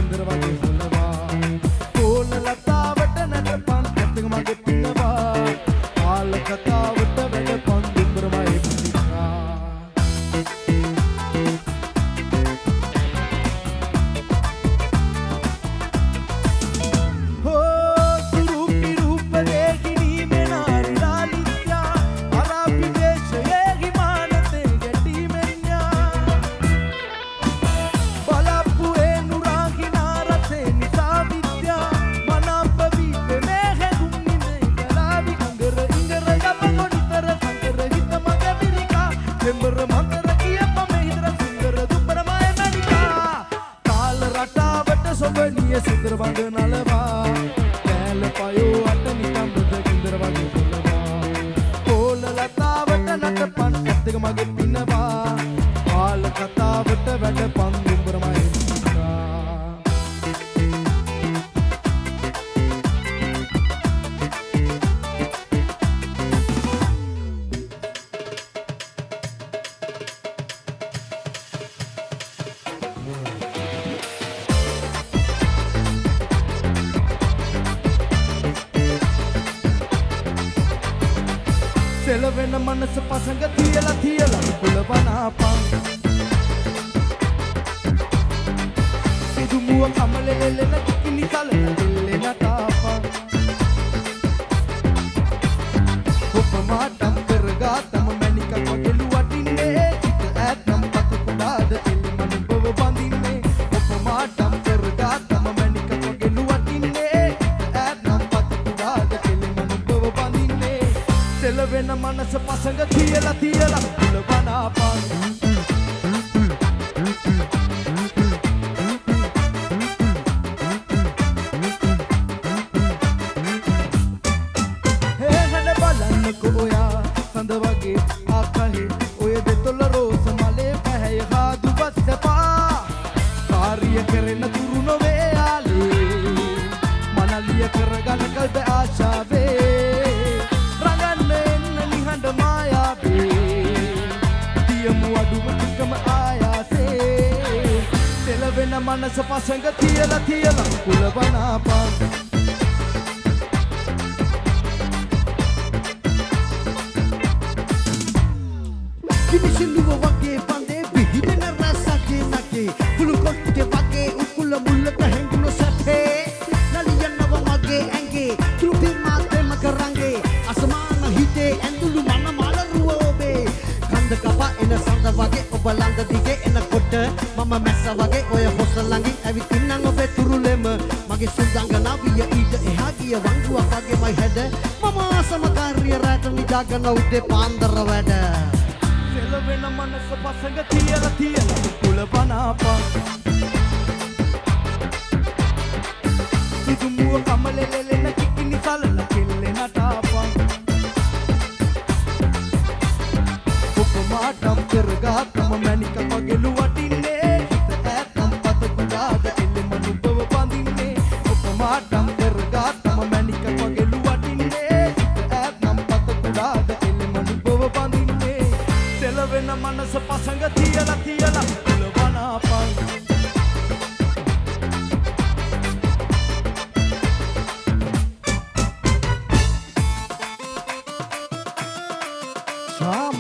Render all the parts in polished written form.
ගින්දර වගේ හොලවා කෝල ලතාවට නැටපන් ඇත්තක මගේ පිනවා ආල කතාවට වැඩපන් දුම්බරමයි පිටිකා सुंदर बंद नलवा कैल पायो अटनी कंबद गिंदर वगे फुलवा कोल लतावट नटपन ඇත්තක මගේ පිනවා ආල කතාවට වැඩපන් දුම්බරමයි सेलवेन मनस पसंग थियला थियला कुलवनापं सिदुमुव कमलेलेन किकिनी कललेन तापं उपमाटं करगातम मणिक कोगेलु वटिන්නේ चित ඇතම් පත කුඩාද එල්මන බව බඳින්නේ उपमाटं करगातम मणिक कोगेलु वटिන්නේ ඇතම් පත කුඩාද එල්මන බව බඳින්නේ सेलवेन मनस पसंग थियला थियला कुलवनापं हे हड බලන්නකො ඔයා සඳ වගේ ආකහේ ඔය දෙතොල රෝස මලේ පැහැය හාදු බස්සපා කාර්ය කරන තුරු නොවේ ආලේ මනලිය කරගන කල්ප ආශාවේ सेलवेन मनस पसंग थियला थियला कुलवनापं किमिसिलुව වගේ පඳේ පිහිටන රසකේ නකේ කුළු කොට්ටේ වගේ උකුල මුල්ලක හැංගුන සැපේ නලියනව මගේ ඇඟේ තුපි මාතෙම කරංගේ අසමාන හිතේ ඇඳුළු මන මලරුව ඔබේ කන්ද කපා එන සඳ වගේ ඔබ ළඟ දිගේ එනකොට මම මැස්ස වගේ ඔය හොස්ස ළඟින් ඇවිත් ඉන්නම් ඔබේ තුරුලෙම මගේ සුදංගනාවිය ඊට එහා ගිය වංගුවක් වගේ මයි හැඩ මම සමකාරිය රැට නිදාගෙන උදේ පාන්දර වැඩ सेलवेन मनस पसंग थियला थियला कुलवनापं सिदुमुव कमलेलेन किकिनी कलला කෙල්ලෙන තාපන් उपमाटं කරගාතම මණික මගෙලු වටින්නේ හිත ඇතම් පත කුඩාද එල්ලමන බව බඳින්නේ उपमाटं කරගාතම මණික මගෙලු වටින්නේ හිත ඇතම් පත කුඩාද එල්ලමන බව බඳින්නේ सेलवेन मनस पसंग थियला थियला कुलवनापं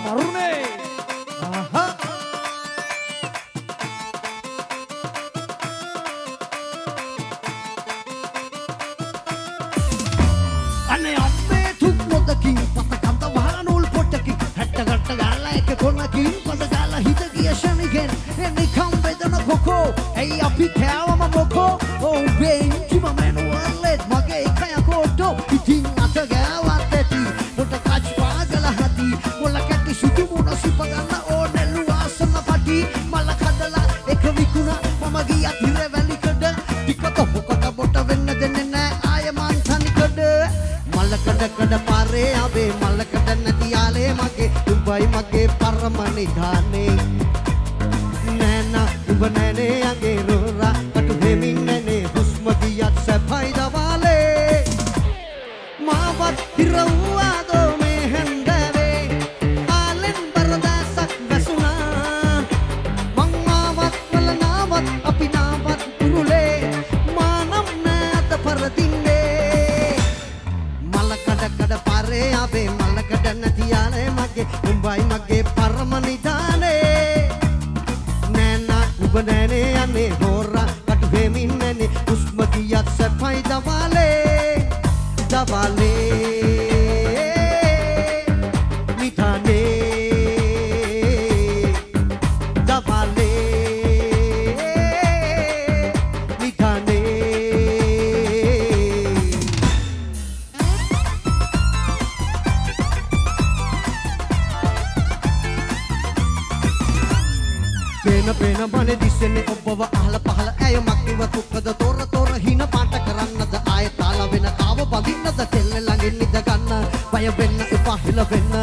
मरुने अने अम्मे थुक मोदकी पत कंद वहानूल पोटकी हट्ट गट्ट गाला एक कोनकी पद गाला हित गिय शनिගෙන් එනිකම් බෙදන කොකෝ ඇයි අපි කෑවම මොකෝ ඕ බෙන්චි මමනුවල්ලෙත් මගේ කය කොටෝ ඉතින් අත ගෑවත් ඇති පොට කච් පාගල හති මොල කැටි සුදු මුණ සිප ගන්න ඕනෙලු ආසන පටි මල කඩලා එක විකුණා මම ගියත් හිර වැලිකඩ ටික කොපොකට බොට වෙන්න දෙන්නේ නෑ ආය මං තනිකඩ මල කඩ කඩ පාරේ ආවේ මල කඩ නැති යාලේ මගේ උඹයි මගේ පරම නිධානේ නෑනා උඹ නෑනේ අගේ රෝරා කටු හෙමින් නෑනේ හුස්ම ගියත් සැපයි දවාලේ මාවත් හිරවුවාදෝ මේ හැන්දවේ ආලෙන් බරදාසක් වැසුණා මං ආවත් වල නාවත් අපි නාවත් උරුලේ මගේ උඹයි මගේ පරම නිදානේ නෑනා උඹ නෑනේ යන්නේ හොරා කටු වෙමින් නැනේ උස්ම ගියත් සැපයි දවාලේ නිදානේ දවාලේ නිදානේ පේන මනේ දිස්සෙන්නේ ඔබව අහලා පහලා ඇය මක්කිව තුක්කද තොර හින පාට කරන්නද ආය තාල වෙන කාව බඳින්නද තෙල්ල ළඟින් නිද ගන්න බය වෙන්න එපා හිල වෙන්න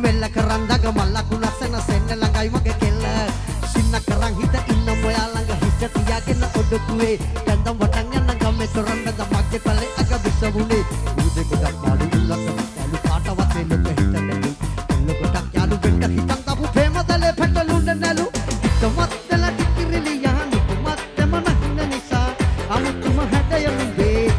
මෙල්ල කරන් දග මල්ලකුණ සෙන සෙන්න ළඟයි මගේ කෙල්ල සින්න කරන් හිත ඉන්න මොයා ළඟ හිත තියාගෙන ඔඩකුවේ ගඳම් වටන් යන ගම්මේ තොරන්නද මගේ පල්ලේ අග විසවුනේ උදේ ගොඩක් මාළු උල්ලක යාළු කාටවත් එන්නක හිත නැලු එල්ල ගොඩක් යාළු වෙන්න හිතන් තපු ප්‍රේමදලේ පැටලුන්න නැලු මත්තල ටිකිරිලි යහනු මත්තම නැහින නිසා අමුතුම හැඩයනුවේ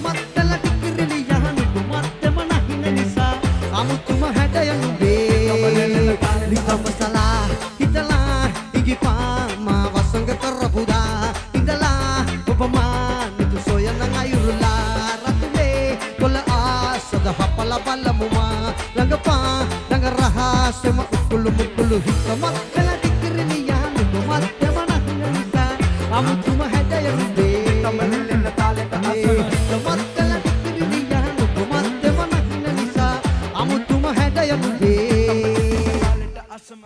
මත්තල ටිකිරිලි යහනු මත්තම නැහින නිසා අමුතුම හැඩයනුවේ ලිකම සලා හිතලා ඉගිපා මා වසංග කරපුදා ඉඳලා ඔබමා නිතු සොයන අයුරුලා රතුලේ කොළ ආසද හපල බලමුමා ළඟපා ළඟ රහසම උකුළු මුකුළු හිතමත් කළ ටිකිරිලි යහනු මත්තම නැහින නිසා අමුතුම හැඩයනුවේ තමලෙන්න තාලෙට අසන හිතමත් කළ ටිකිරිලි යහනු මත්තම නැහින නිසා අමුතුම හැඩයනුවේ තාලෙට අසම